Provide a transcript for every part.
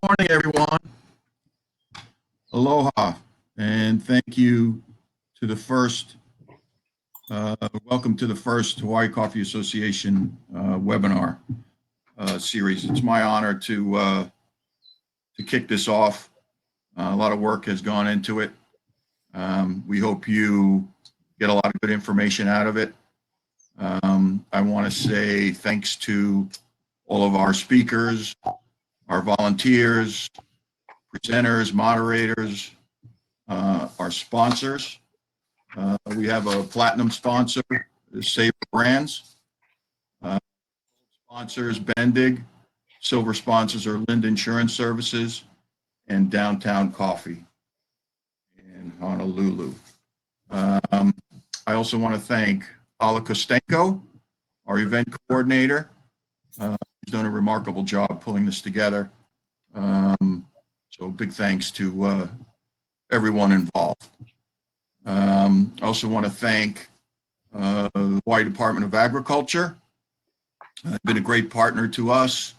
Morning, everyone. Aloha, and thank you to the first, welcome to the first Hawaii Coffee Association webinar series. It's my honor to kick this off. A lot of work has gone into it. We hope you get a lot of good information out of it. I want to say thanks to all of our speakers, our volunteers, presenters, moderators, our sponsors. We have a platinum sponsor, Sabre Brands. Sponsors, Bendig. Silver sponsors are Lind Insurance Services and Downtown Coffee in Honolulu. I also want to thank Paula Kostenko, our event coordinator. She's done a remarkable job pulling this together. So big thanks to everyone involved. I also want to thank the Hawaii Department of Agriculture. They've been a great partner to us.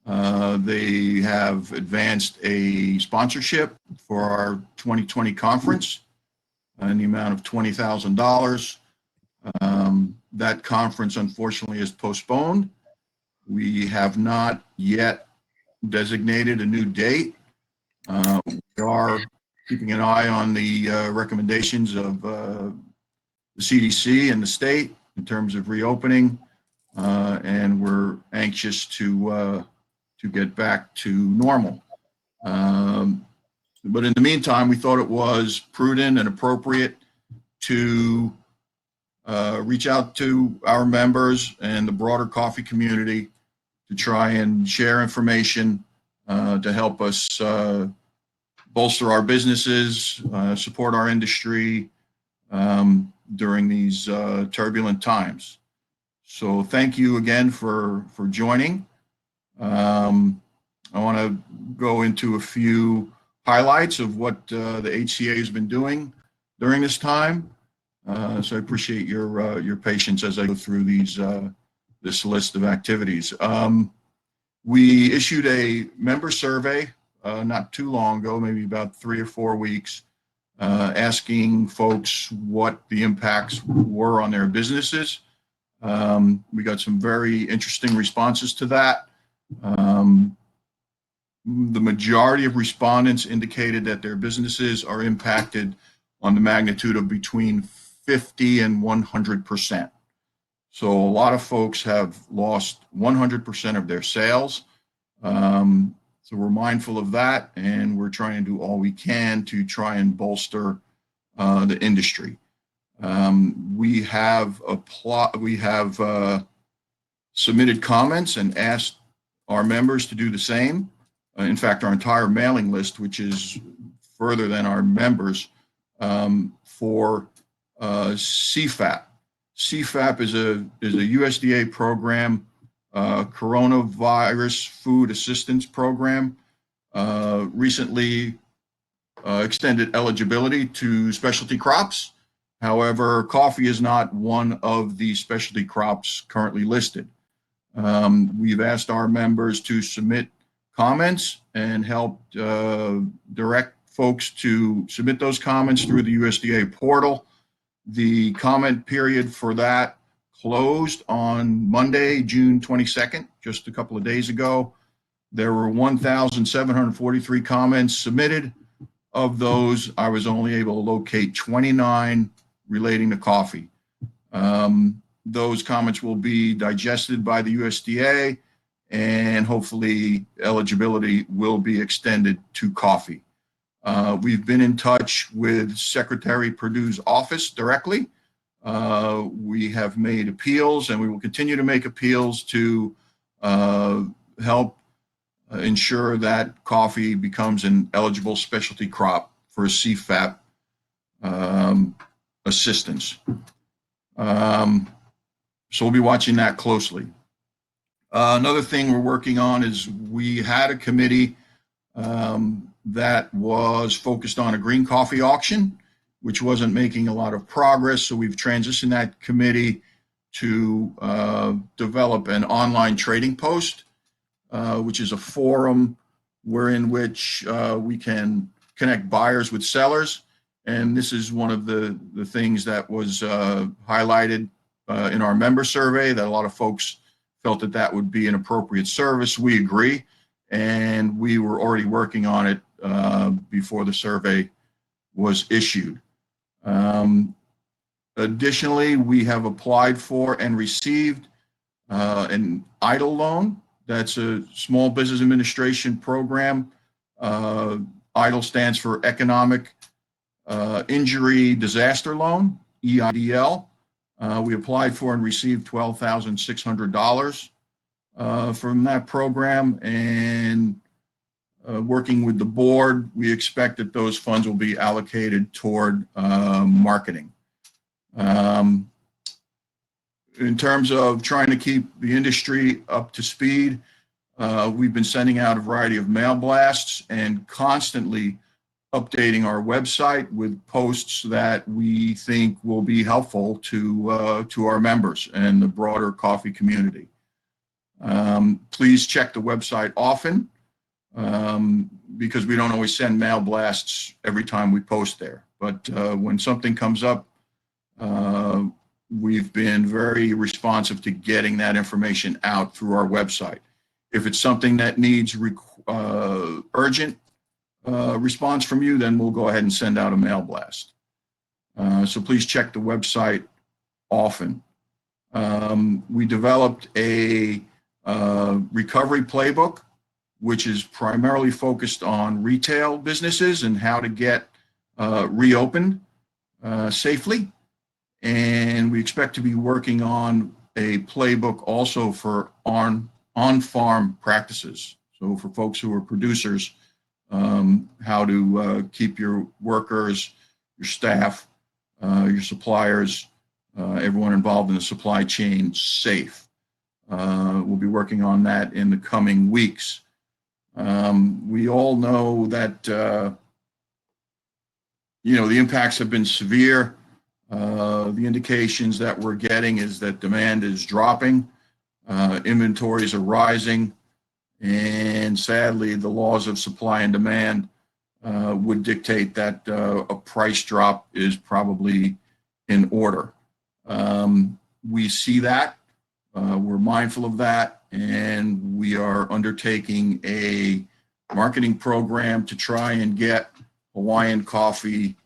They have advanced a sponsorship for our 2020 conference in the amount of $20,000. That conference, unfortunately, is postponed. We have not yet designated a new date. We are keeping an eye on the recommendations of the CDC and the state in terms of reopening, and we're anxious to get back to normal. But in the meantime, we thought it was prudent and appropriate to reach out to our members and the broader coffee community to try and share information to help us bolster our businesses, support our industry during these turbulent times. So thank you again for joining. I want to go into a few highlights of what the HCA has been doing during this time. So I appreciate your patience as I go through this list of activities. We issued a member survey not too long ago, maybe about 3 or 4 weeks, asking folks what the impacts were on their businesses. We got some very interesting responses to that. The majority of respondents indicated that their businesses are impacted on the magnitude of between 50 and 100%. So a lot of folks have lost 100% of their sales. So we're mindful of that, and we're trying to do all we can to try and bolster the industry. We have submitted comments and asked our members to do the same. In fact, our entire mailing list, which is further than our members, for CFAP. CFAP is a USDA program, Coronavirus Food Assistance Program. Recently extended eligibility to specialty crops. However, coffee is not one of the specialty crops currently listed. We've asked our members to submit comments and help direct folks to submit those comments through the USDA portal. The comment period for that closed on Monday, June 22nd, just a couple of days ago. There were 1,743 comments submitted. Of those, I was only able to locate 29 relating to coffee. Those comments will be digested by the USDA, and hopefully eligibility will be extended to coffee. We've been in touch with Secretary Perdue's office directly. We have made appeals, and we will continue to make appeals to help ensure that coffee becomes an eligible specialty crop for CFAP assistance. So we'll be watching that closely. Another thing we're working on is we had a committee that was focused on a green coffee auction, which wasn't making a lot of progress. So we've transitioned that committee to develop an online trading post, which is a forum wherein which we can connect buyers with sellers. And this is one of the things that was highlighted in our member survey, that a lot of folks felt that that would be an appropriate service. We agree, and we were already working on it before the survey was issued. Additionally, we have applied for and received an EIDL loan. That's a Small Business Administration program. EIDL stands for Economic Injury Disaster Loan, EIDL. We applied for and received $12,600 from that program, and working with the board, we expect that those funds will be allocated toward marketing. In terms of trying to keep the industry up to speed, we've been sending out a variety of mail blasts and constantly updating our website with posts that we think will be helpful to our members and the broader coffee community. Please check the website often, because we don't always send mail blasts every time we post there. But when something comes up, we've been very responsive to getting that information out through our website. If it's something that needs urgent response from you, then we'll go ahead and send out a mail blast. So please check the website often. We developed a recovery playbook, which is primarily focused on retail businesses and how to get reopened safely. And we expect to be working on a playbook also for on-farm practices. So for folks who are producers, how to keep your workers, your staff, your suppliers, everyone involved in the supply chain safe. We'll be working on that in the coming weeks. We all know that the impacts have been severe. The indications that we're getting is that demand is dropping, inventories are rising, and sadly, the laws of supply and demand would dictate that a price drop is probably in order. We see that, we're mindful of that, and we are undertaking a marketing program to try and get Hawaiian coffee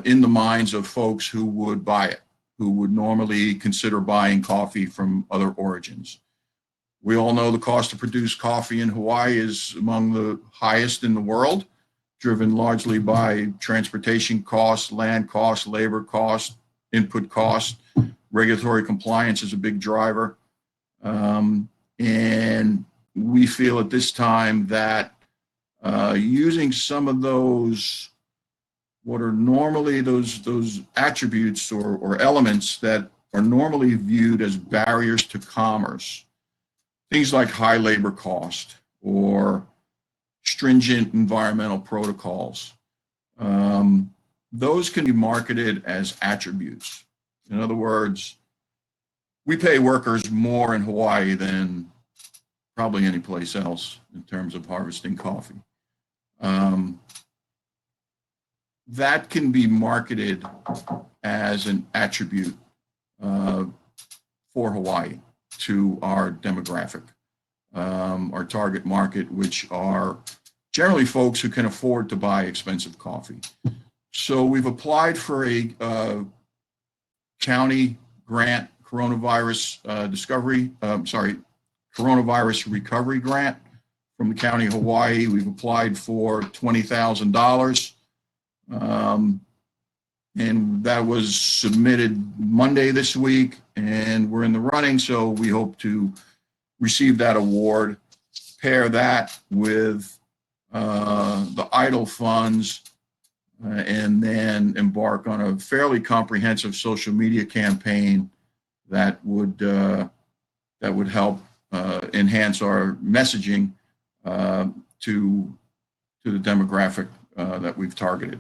in the minds of folks who would buy it, who would normally consider buying coffee from other origins. We all know the cost to produce coffee in Hawaii is among the highest in the world, driven largely by transportation costs, land costs, labor costs, input costs. Regulatory compliance is a big driver. And we feel at this time that using some of those, what are normally those attributes or elements that are normally viewed as barriers to commerce, things like high labor cost or stringent environmental protocols, those can be marketed as attributes. In other words, we pay workers more in Hawaii than probably any place else in terms of harvesting coffee. That can be marketed as an attribute for Hawaii to our demographic, our target market, which are generally folks who can afford to buy expensive coffee. So we've applied for a county grant, coronavirus recovery grant from the County of Hawaii. We've applied for $20,000. And that was submitted Monday this week, and we're in the running, so we hope to receive that award, pair that with the EIDL funds, and then embark on a fairly comprehensive social media campaign that would help enhance our messaging to the demographic that we've targeted.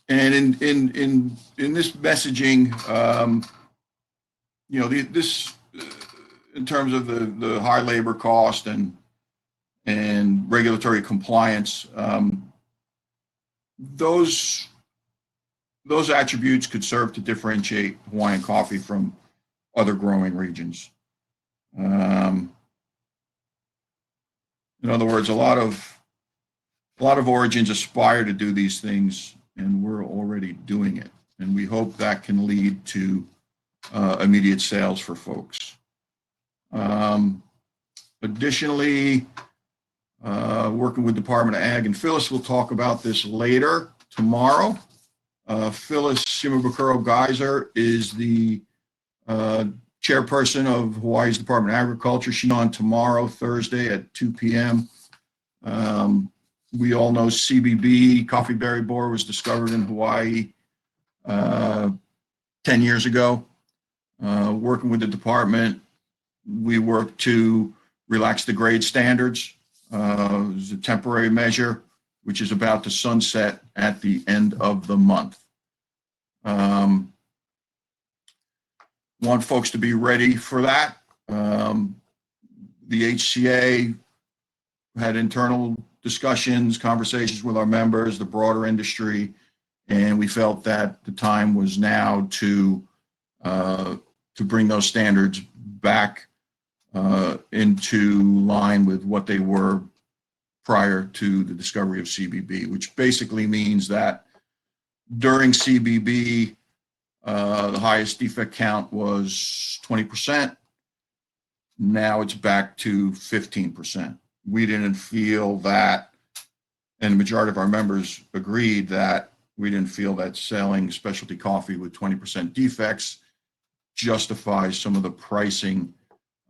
And in this messaging, this in terms of the high labor cost and regulatory compliance, those attributes could serve to differentiate Hawaiian coffee from other growing regions. In other words, a lot of origins aspire to do these things, and we're already doing it. And we hope that can lead to immediate sales for folks. Additionally, working with Department of Ag, and Phyllis will talk about this later tomorrow. Phyllis Shimabukuro Geyser is the chairperson of Hawaii's Department of Agriculture. She's on tomorrow, Thursday at 2 p.m. We all know CBB, coffee berry borer, was discovered in Hawaii 10 years ago. Working with the department, we worked to relax the grade standards. It was a temporary measure, which is about to sunset at the end of the month. Want folks to be ready for that. The HCA had internal discussions, conversations with our members, the broader industry, and we felt that the time was now to bring those standards back into line with what they were prior to the discovery of CBB, which basically means that during CBB, the highest defect count was 20%. Now it's back to 15%. We didn't feel that, and the majority of our members agreed that we didn't feel that selling specialty coffee with 20% defects justifies some of the pricing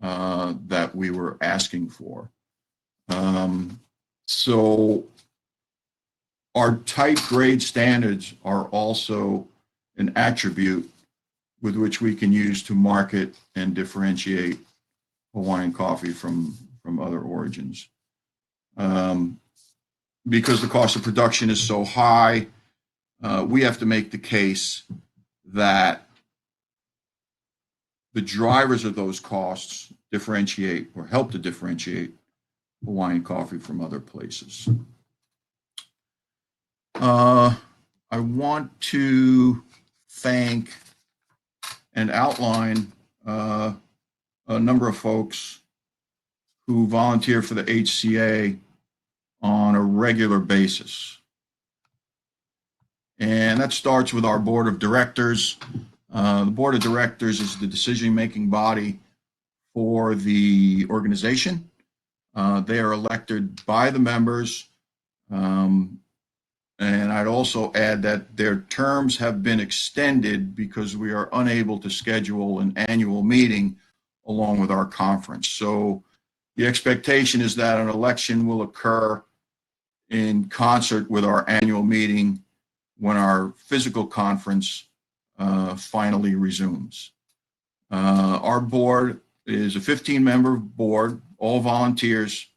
that we were asking for. So our tight grade standards are also an attribute with which we can use to market and differentiate Hawaiian coffee from other origins. Because the cost of production is so high, we have to make the case that the drivers of those costs differentiate or help to differentiate Hawaiian coffee from other places. I want to thank and outline a number of folks who volunteer for the HCA on a regular basis. And that starts with our board of directors. The board of directors is the decision-making body for the organization. They are elected by the members. And I'd also add that their terms have been extended because we are unable to schedule an annual meeting along with our conference. So the expectation is that an election will occur in concert with our annual meeting when our physical conference finally resumes. Our board is a 15-member board, all volunteers.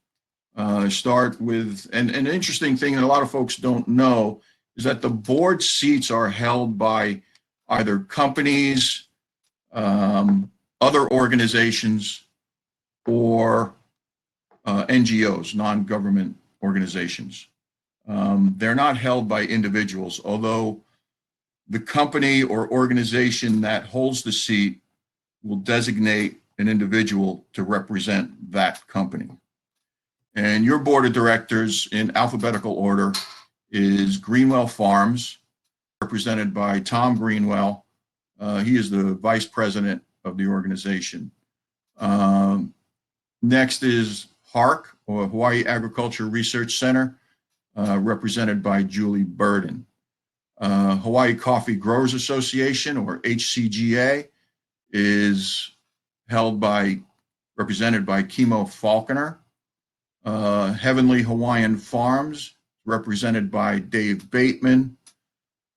Start with, and an interesting thing that a lot of folks don't know is that the board seats are held by either companies, other organizations, or NGOs, non-government organizations. They're not held by individuals, although the company or organization that holds the seat will designate an individual to represent that company. And your board of directors, in alphabetical order, is Greenwell Farms, represented by Tom Greenwell. He is the vice president of the organization. Next is HARC, or Hawaii Agriculture Research Center, represented by Julie Burden. Hawaii Coffee Growers Association, or HCGA, is represented by Kimo Falconer. Heavenly Hawaiian Farms, represented by Dave Bateman.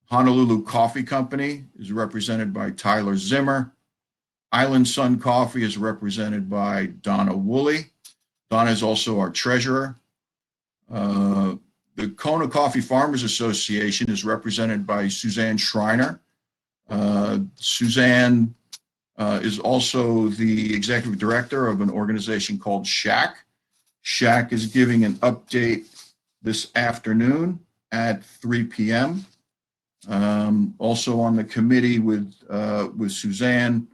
Honolulu Coffee Company is represented by Tyler Zimmer. Island Sun Coffee is represented by Donna Woolley. Donna is also our treasurer. The Kona Coffee Farmers Association is represented by Suzanne Schreiner. Suzanne is also the executive director of an organization called HCA. HCA is giving an update this afternoon at 3 p.m. Also on the committee with Suzanne,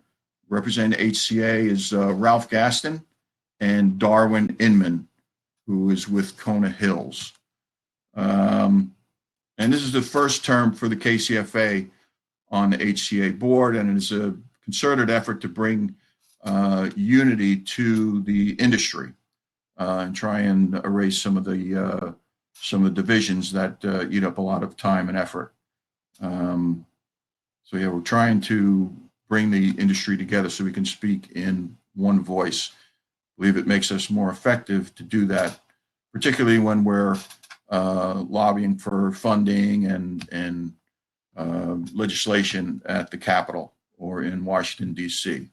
representing HCA, is Ralph Gaston and Darwin Inman, who is with Kona Hills. And this is the first term for the KCFA on the HCA board, and it is a concerted effort to bring unity to the industry and try and erase some of the divisions that eat up a lot of time and effort. So yeah, we're trying to bring the industry together so we can speak in one voice. I believe it makes us more effective to do that, particularly when we're lobbying for funding and legislation at the Capitol or in Washington, D.C.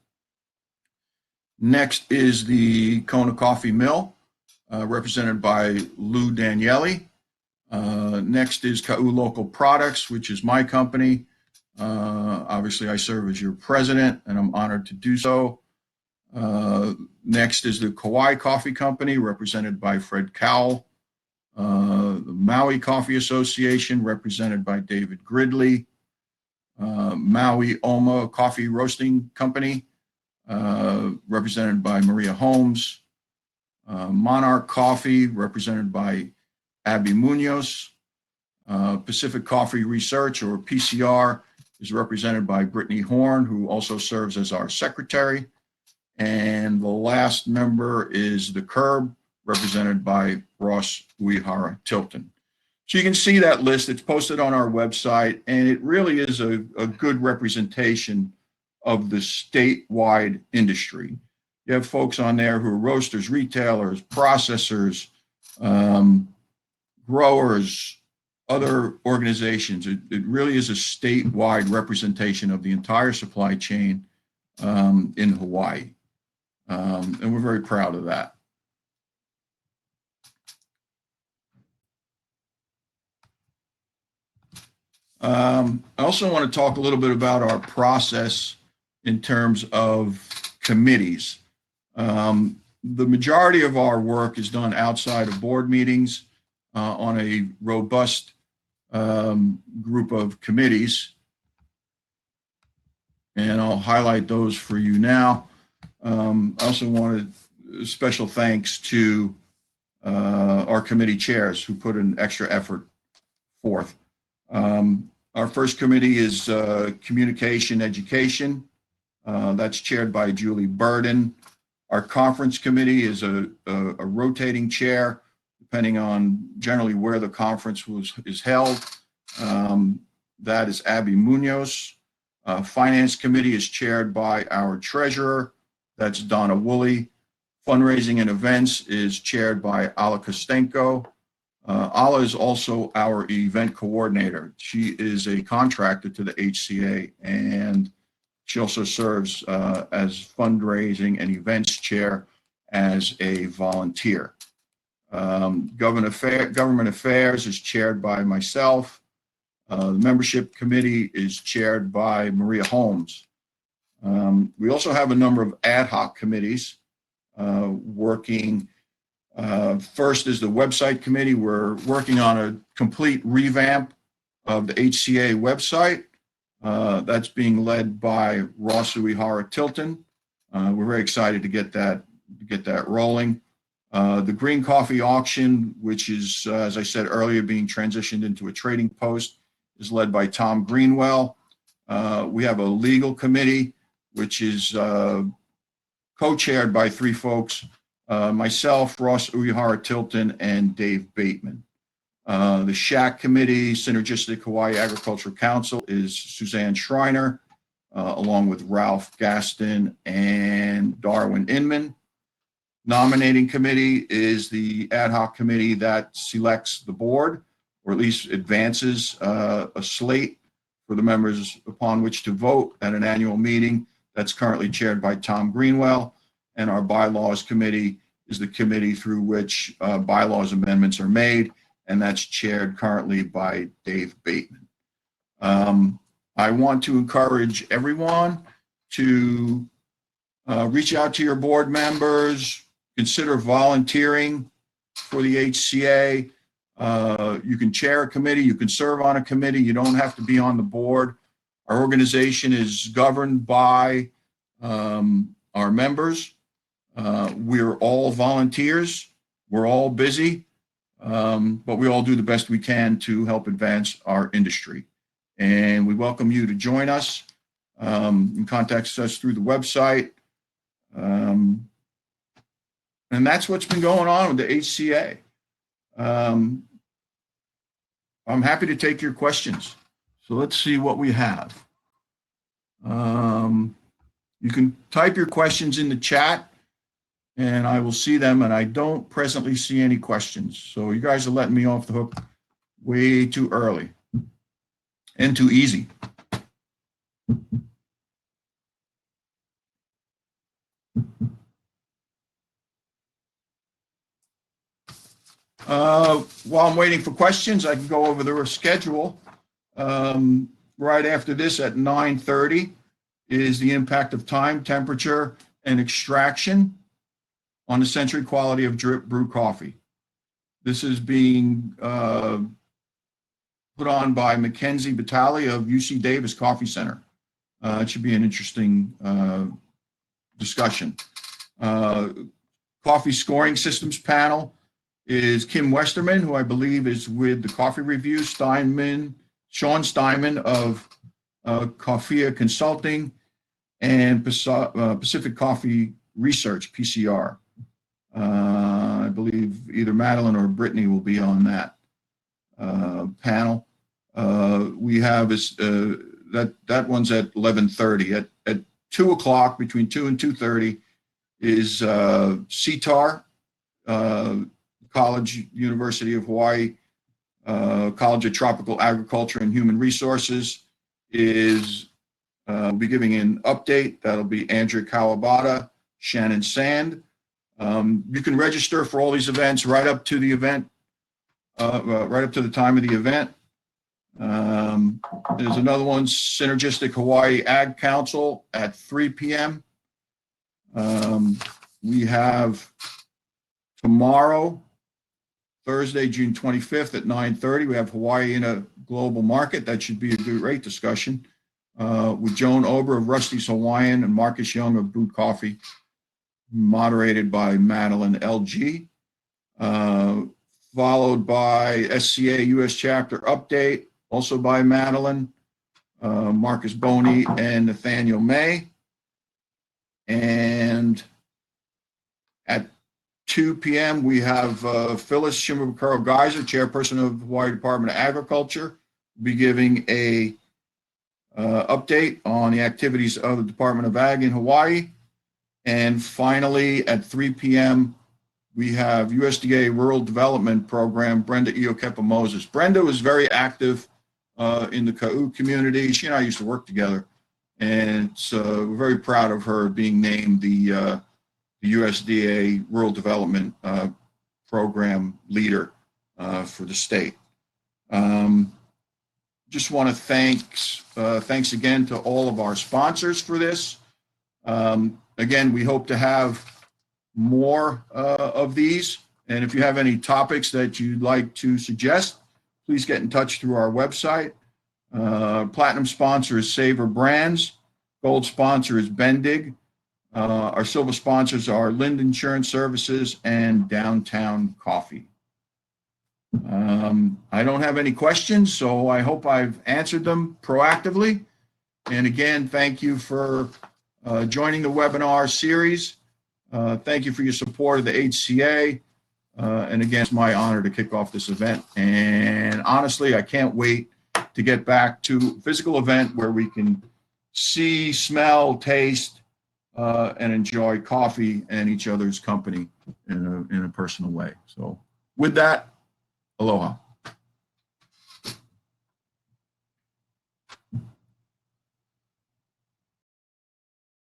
Next is the Kona Coffee Mill, represented by Lou Daniele. Next is Ka'u Local Products, which is my company. Obviously, I serve as your president, and I'm honored to do so. Next is the Kauai Coffee Company, represented by Fred Cowell. The Maui Coffee Association, represented by David Gridley. Maui Oma Coffee Roasting Company, represented by Maria Holmes. Monarch Coffee, represented by Abby Munoz. Pacific Coffee Research, or PCR, is represented by Brittany Horn, who also serves as our secretary. And the last member is the Curb, represented by Ross Uehara Tilton. So you can see that list. It's posted on our website, and it really is a good representation of the statewide industry. You have folks on there who are roasters, retailers, processors, growers, other organizations. It really is a statewide representation of the entire supply chain in Hawaii. And we're very proud of that. I also want to talk a little bit about our process in terms of committees. The majority of our work is done outside of board meetings on a robust group of committees. And I'll highlight those for you now. I also wanted special thanks to our committee chairs who put an extra effort forth. Our first committee is Communication Education. That's chaired by Julie Burden. Our conference committee is a rotating chair, depending on generally where the conference is held. That is Abby Munoz. Finance committee is chaired by our treasurer. That's Donna Woolley. Fundraising and events is chaired by Ala Kostenko. Ala is also our event coordinator. She is a contractor to the HCA, and she also serves as fundraising and events chair as a volunteer. Government Affairs is chaired by myself. The membership committee is chaired by Maria Holmes. We also have a number of ad hoc committees working. First is the website committee. We're working on a complete revamp of the HCA website. That's being led by Ross Uehara Tilton. We're very excited to get that rolling. The green coffee auction, which is, as I said earlier, being transitioned into a trading post, is led by Tom Greenwell. We have a legal committee, which is co-chaired by three folks, myself, Ross Uehara Tilton, and Dave Bateman. The SHAC committee, Synergistic Hawaii Agricultural Council, is Suzanne Schreiner, along with Ralph Gaston and Darwin Inman. Nominating committee is the ad hoc committee that selects the board, or at least advances a slate for the members upon which to vote at an annual meeting. That's currently chaired by Tom Greenwell. And our bylaws committee is the committee through which bylaws amendments are made, and that's chaired currently by Dave Bateman. I want to encourage everyone to Reach out to your board members, consider volunteering for the HCA. You can chair a committee, you can serve on a committee, you don't have to be on the board. Our organization is governed by our members. We're all volunteers, we're all busy, but we all do the best we can to help advance our industry. And we welcome you to join us. You can contact us through the website. And that's what's been going on with the HCA. I'm happy to take your questions. So let's see what we have. You can type your questions in the chat and I will see them, and I don't presently see any questions. So you guys are letting me off the hook way too early and too easy. While I'm waiting for questions, I can go over the schedule. Right after this at 9:30 is the impact of time, temperature, and extraction on the sensory quality of drip brew coffee. This is being put on by Mackenzie Batali of UC Davis Coffee Center. It should be an interesting discussion. Coffee scoring systems panel is Kim Westerman, who I believe is with the Coffee Review, Sean Steinman of Coffea Consulting, and Pacific Coffee Research, PCR. I believe either Madeline or Brittany will be on that panel. We have that one's at 11:30. At 2 o'clock, between 2 and 2:30, is CTAR, College University of Hawaii, College of Tropical Agriculture and Human Resources is will be giving an update. That'll be Andrea Kawabata, Shannon Sand. You can register for all these events right up to the event, right up to the time of the event. There's another one, Synergistic Hawaii Ag Council at 3 p.m. We have tomorrow, Thursday, June 25th at 9:30, we have Hawaii in a Global Market. That should be a great discussion with Joan Ober of Rusty's Hawaiian and Marcus Young of Brewed Coffee, moderated by Madeline LG, followed by SCA US Chapter Update, also by Madeline, Marcus Boney, and Nathaniel May. And at 2 p.m., we have Phyllis Shimabukuro Geyser, chairperson of Hawaii Department of Agriculture, will be giving a update on the activities of the Department of Ag in Hawaii. And finally, at 3 p.m., we have USDA Rural Development Program, Brenda Iokepa-Moses. Brenda was very active in the Ka'u community. She and I used to work together. And so we're very proud of her being named the USDA Rural Development Program leader for the state. Just want to thanks again to all of our sponsors for this. Again, we hope to have more of these. And if you have any topics that you'd like to suggest, please get in touch through our website. Platinum sponsor is Savor Brands. Gold sponsor is Bendig. Our silver sponsors are Lind Insurance Services and Downtown Coffee. I don't have any questions, so I hope I've answered them proactively. And again, thank you for joining the webinar series. Thank you for your support of the HCA. And again, it's my honor to kick off this event. And honestly, I can't wait to get back to a physical event where we can see, smell, taste, and enjoy coffee and each other's company in a personal way. So with that, aloha.